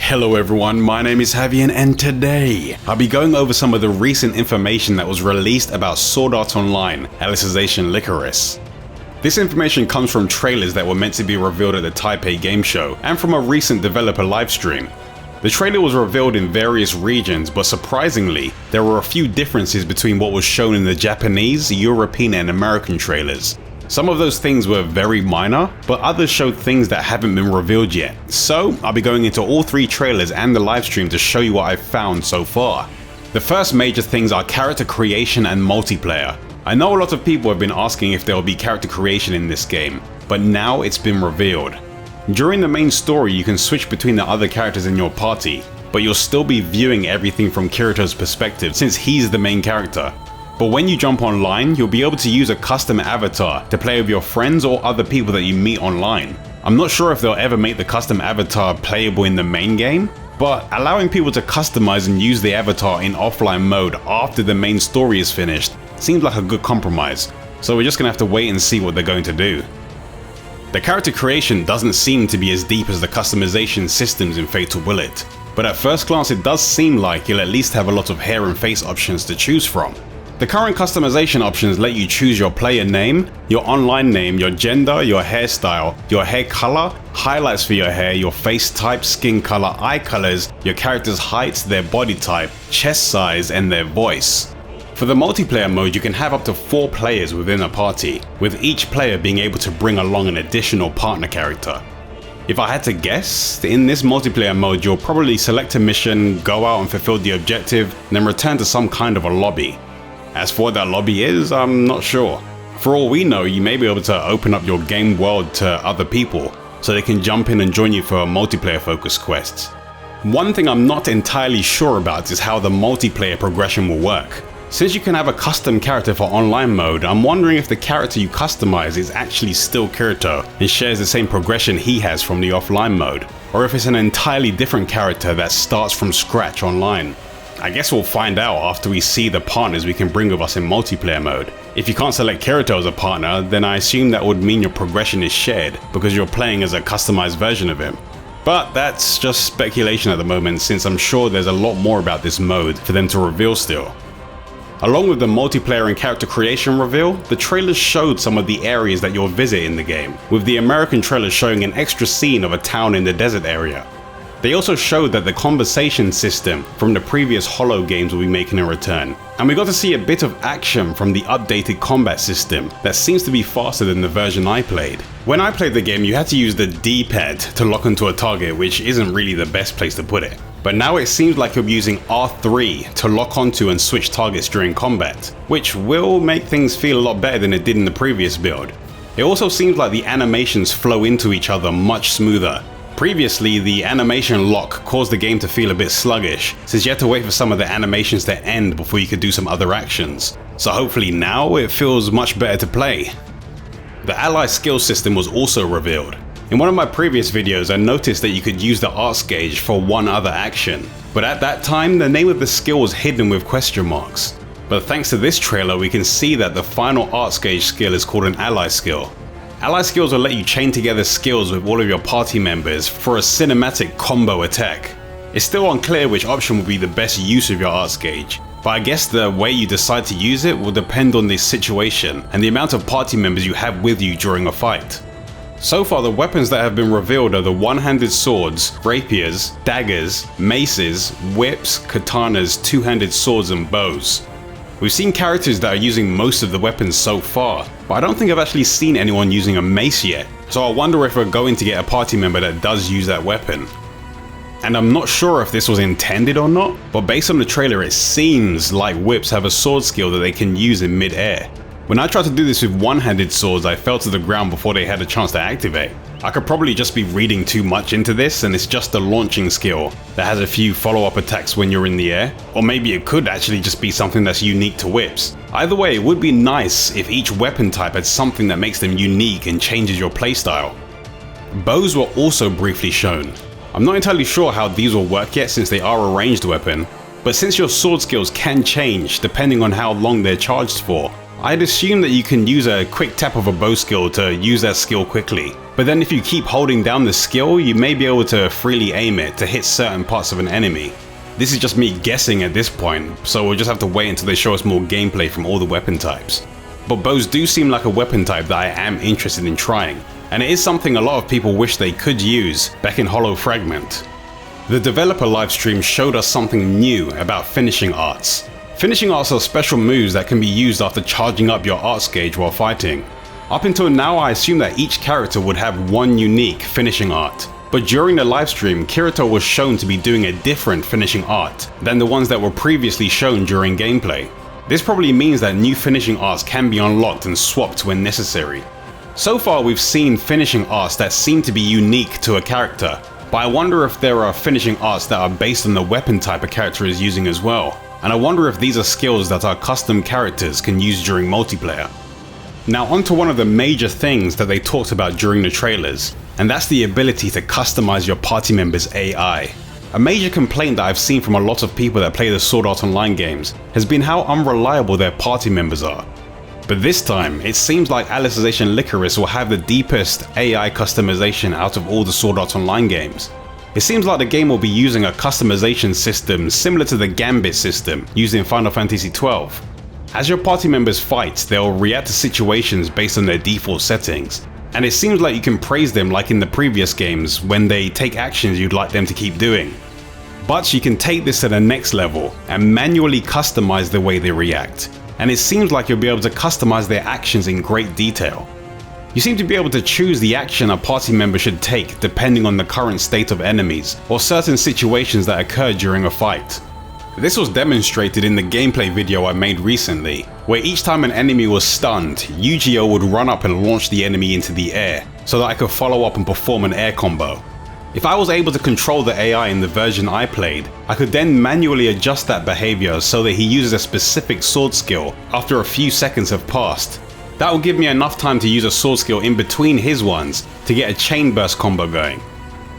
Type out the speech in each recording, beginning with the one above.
Hello everyone, my name is Havian and today I'll be going over some of the recent information that was released about Sword Art Online, Alicization Lycoris. This information comes from trailers that were meant to be revealed at the Taipei game show and from a recent developer livestream. The trailer was revealed in various regions, but surprisingly, there were a few differences between what was shown in the Japanese, European and American trailers. Some of those things were very minor, but others showed things that haven't been revealed yet. So I'll be going into all three trailers and the livestream to show you what I've found so far. The first major things are character creation and multiplayer. I know a lot of people have been asking if there will be character creation in this game, but now it's been revealed. During the main story you can switch between the other characters in your party, but you'll still be viewing everything from Kirito's perspective since he's the main character. But when you jump online, you'll be able to use a custom avatar to play with your friends or other people that you meet online. I'm not sure if they'll ever make the custom avatar playable in the main game, but allowing people to customize and use the avatar in offline mode after the main story is finished seems like a good compromise, so we're just gonna have to wait and see what they're going to do. The character creation doesn't seem to be as deep as the customization systems in Fatal Bullet, but at first glance it does seem like you'll at least have a lot of hair and face options to choose from. The current customization options let you choose your player name, your online name, your gender, your hairstyle, your hair color, highlights for your hair, your face type, skin color, eye colors, your character's height, their body type, chest size, and their voice. For the multiplayer mode, you can have up to 4 players within a party, with each player being able to bring along an additional partner character. If I had to guess, in this multiplayer mode you'll probably select a mission, go out and fulfill the objective, and then return to some kind of a lobby. As for what that lobby is, I'm not sure. For all we know, you may be able to open up your game world to other people, so they can jump in and join you for multiplayer focused quests. One thing I'm not entirely sure about is how the multiplayer progression will work. Since you can have a custom character for online mode, I'm wondering if the character you customize is actually still Kirito and shares the same progression he has from the offline mode, or if it's an entirely different character that starts from scratch online. I guess we'll find out after we see the partners we can bring with us in multiplayer mode. If you can't select Kirito as a partner, then I assume that would mean your progression is shared because you're playing as a customized version of him. But that's just speculation at the moment, since I'm sure there's a lot more about this mode for them to reveal still. Along with the multiplayer and character creation reveal, the trailers showed some of the areas that you'll visit in the game, with the American trailer showing an extra scene of a town in the desert area. They also showed that the conversation system from the previous Hollow games will be making a return, and we got to see a bit of action from the updated combat system that seems to be faster than the version I played. When I played the game you had to use the D-pad to lock onto a target, which isn't really the best place to put it. But now it seems like you'll be using R3 to lock onto and switch targets during combat, which will make things feel a lot better than it did in the previous build. It also seems like the animations flow into each other much smoother. Previously, the animation lock caused the game to feel a bit sluggish, since you had to wait for some of the animations to end before you could do some other actions. So hopefully now it feels much better to play. The ally skill system was also revealed. In one of my previous videos I noticed that you could use the arts gauge for one other action, but at that time the name of the skill was hidden with question marks. But thanks to this trailer we can see that the final arts gauge skill is called an ally skill. Ally skills will let you chain together skills with all of your party members for a cinematic combo attack. It's still unclear which option will be the best use of your arts gauge, but I guess the way you decide to use it will depend on the situation and the amount of party members you have with you during a fight. So far the weapons that have been revealed are the one-handed swords, rapiers, daggers, maces, whips, katanas, two-handed swords and bows. We've seen characters that are using most of the weapons so far, but I don't think I've actually seen anyone using a mace yet, so I wonder if we're going to get a party member that does use that weapon. And I'm not sure if this was intended or not, but based on the trailer it seems like whips have a sword skill that they can use in mid-air. When I tried to do this with one-handed swords I fell to the ground before they had a chance to activate. I could probably just be reading too much into this and it's just a launching skill that has a few follow-up attacks when you're in the air, or maybe it could actually just be something that's unique to whips. Either way, it would be nice if each weapon type had something that makes them unique and changes your playstyle. Bows were also briefly shown. I'm not entirely sure how these will work yet since they are a ranged weapon, but since your sword skills can change depending on how long they're charged for, I'd assume that you can use a quick tap of a bow skill to use that skill quickly, but then if you keep holding down the skill, you may be able to freely aim it to hit certain parts of an enemy. This is just me guessing at this point, so we'll just have to wait until they show us more gameplay from all the weapon types. But bows do seem like a weapon type that I am interested in trying, and it is something a lot of people wish they could use back in Hollow Fragment. The developer livestream showed us something new about finishing arts. Finishing arts are special moves that can be used after charging up your arts gauge while fighting. Up until now, I assumed that each character would have one unique finishing art, but during the livestream, Kirito was shown to be doing a different finishing art than the ones that were previously shown during gameplay. This probably means that new finishing arts can be unlocked and swapped when necessary. So far we've seen finishing arts that seem to be unique to a character, but I wonder if there are finishing arts that are based on the weapon type a character is using as well. And I wonder if these are skills that our custom characters can use during multiplayer. Now onto one of the major things that they talked about during the trailers, and that's the ability to customize your party members' AI. A major complaint that I've seen from a lot of people that play the Sword Art Online games has been how unreliable their party members are. But this time, it seems like Alicization Lycoris will have the deepest AI customization out of all the Sword Art Online games. It seems like the game will be using a customization system similar to the Gambit system used in Final Fantasy XII. As your party members fight, they'll react to situations based on their default settings, and it seems like you can praise them like in the previous games when they take actions you'd like them to keep doing. But you can take this to the next level and manually customize the way they react, and it seems like you'll be able to customize their actions in great detail. You seem to be able to choose the action a party member should take depending on the current state of enemies or certain situations that occur during a fight. This was demonstrated in the gameplay video I made recently, where each time an enemy was stunned, Yu-Gi-Oh would run up and launch the enemy into the air, so that I could follow up and perform an air combo. If I was able to control the AI in the version I played, I could then manually adjust that behavior so that he uses a specific sword skill after a few seconds have passed. That will give me enough time to use a sword skill in between his ones to get a chain burst combo going.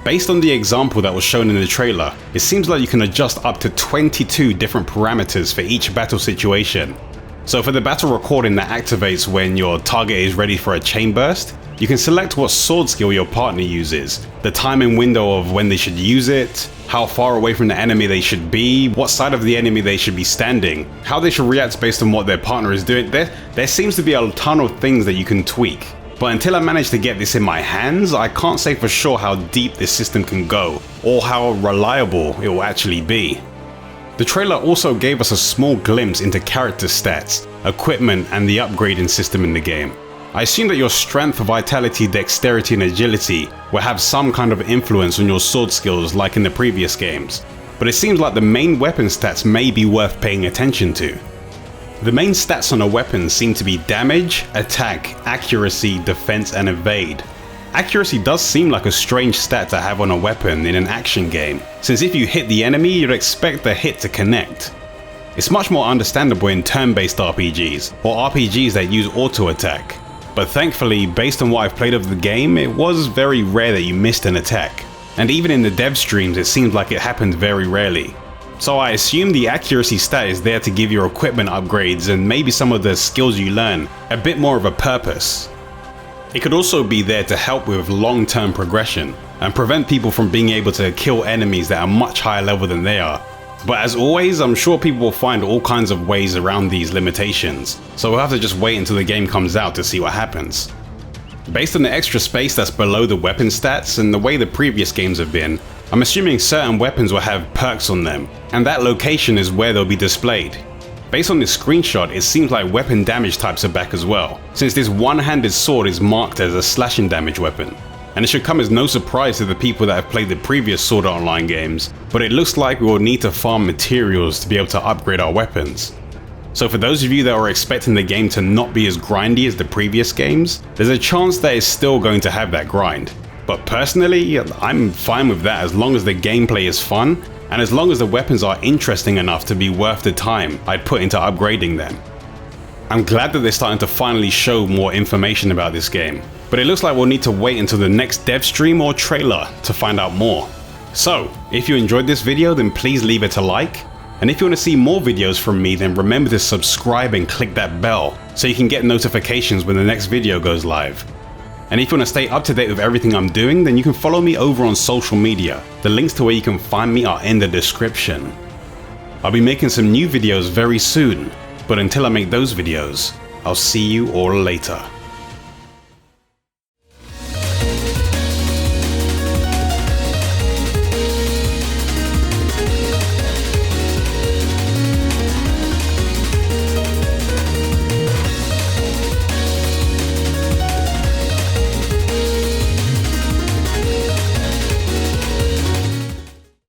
Based on the example that was shown in the trailer, it seems like you can adjust up to 22 different parameters for each battle situation. So for the battle recording that activates when your target is ready for a chain burst, you can select what sword skill your partner uses, the timing window of when they should use it, how far away from the enemy they should be, what side of the enemy they should be standing, how they should react based on what their partner is doing. There seems to be a ton of things that you can tweak. But until I manage to get this in my hands, I can't say for sure how deep this system can go, or how reliable it will actually be. The trailer also gave us a small glimpse into character stats, equipment, and the upgrading system in the game. I assume that your strength, vitality, dexterity, and agility will have some kind of influence on your sword skills like in the previous games, but it seems like the main weapon stats may be worth paying attention to. The main stats on a weapon seem to be damage, attack, accuracy, defense, and evade. Accuracy does seem like a strange stat to have on a weapon in an action game, since if you hit the enemy, you'd expect the hit to connect. It's much more understandable in turn-based RPGs, or RPGs that use auto-attack. But thankfully, based on what I've played of the game, it was very rare that you missed an attack. And even in the dev streams, it seemed like it happened very rarely. So I assume the accuracy stat is there to give your equipment upgrades and maybe some of the skills you learn a bit more of a purpose. It could also be there to help with long-term progression and prevent people from being able to kill enemies that are much higher level than they are. But as always, I'm sure people will find all kinds of ways around these limitations, so we'll have to just wait until the game comes out to see what happens. Based on the extra space that's below the weapon stats and the way the previous games have been, I'm assuming certain weapons will have perks on them, and that location is where they'll be displayed. Based on this screenshot, it seems like weapon damage types are back as well, since this one-handed sword is marked as a slashing damage weapon. And it should come as no surprise to the people that have played the previous Sword Art Online games, but it looks like we will need to farm materials to be able to upgrade our weapons. So for those of you that are expecting the game to not be as grindy as the previous games, there's a chance that it's still going to have that grind. But personally, I'm fine with that as long as the gameplay is fun, and as long as the weapons are interesting enough to be worth the time I'd put into upgrading them. I'm glad that they're starting to finally show more information about this game, but it looks like we'll need to wait until the next dev stream or trailer to find out more. So, if you enjoyed this video, then please leave it a like, And if you want to see more videos from me, then remember to subscribe and click that bell so you can get notifications when the next video goes live. And if you want to stay up to date with everything I'm doing, then you can follow me over on social media. The links to where you can find me are in the description. I'll be making some new videos very soon, but until I make those videos, I'll see you all later.